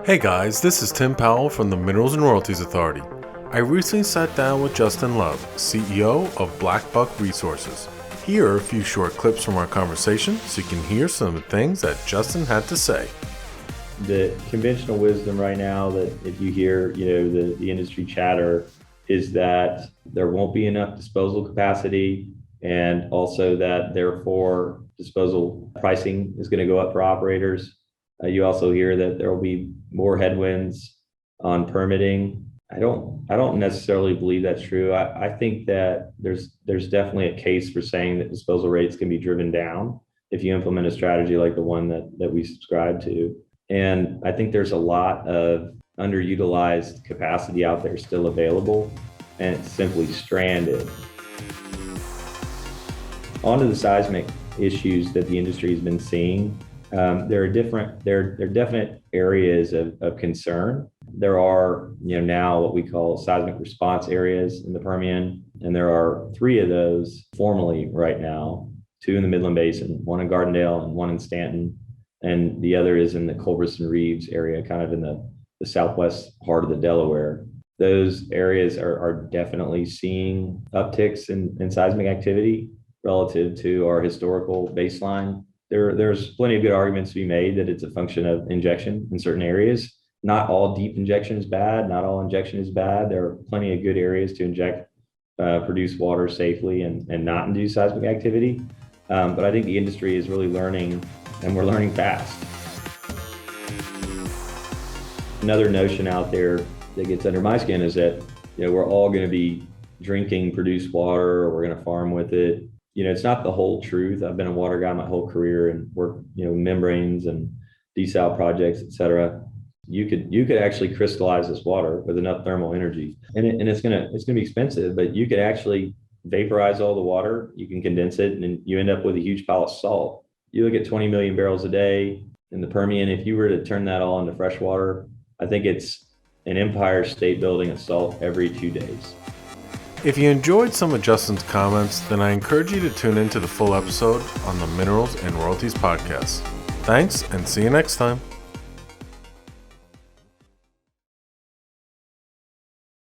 Hey guys, this is Tim Powell from the Minerals and Royalties Authority. I recently sat down with Justin Love, CEO of Blackbuck Resources. Here are a few short clips from our conversation so you can hear some of the things that Justin had to say. The conventional wisdom right now that if you hear, the industry chatter is that there won't be enough disposal capacity, and also that therefore disposal pricing is going to go up for operators. You also hear that there will be more headwinds on permitting. I don't necessarily believe that's true. I think that there's definitely a case for saying that disposal rates can be driven down if you implement a strategy like the one that we subscribe to. And I think there's a lot of underutilized capacity out there still available, and it's simply stranded. On to the seismic issues that the industry has been seeing. There are definite areas of concern. There are, now what we call seismic response areas in the Permian, and there are 3 of those formally right now, 2 in the Midland Basin, 1 in Gardendale and 1 in Stanton, and the other is in the Culberson Reeves area, kind of in the southwest part of the Delaware. Those areas are definitely seeing upticks in seismic activity relative to our historical baseline. There's plenty of good arguments to be made that it's a function of injection in certain areas. Not all deep injection is bad. Not all injection is bad. There are plenty of good areas to inject produce water safely and not induce seismic activity. But I think the industry is really learning, and we're learning fast. Another notion out there that gets under my skin is that we're all going to be drinking produced water, or we're going to farm with it. It's not the whole truth. I've been a water guy my whole career and worked, membranes and desal projects, et cetera. You could actually crystallize this water with enough thermal energy, and it's gonna be expensive, but you could actually vaporize all the water. You can condense it, and you end up with a huge pile of salt. You look at 20 million barrels a day in the Permian. If you were to turn that all into fresh water, I think it's an Empire State Building of salt every 2 days. If you enjoyed some of Justin's comments, then I encourage you to tune into the full episode on the Minerals and Royalties podcast. Thanks, and see you next time.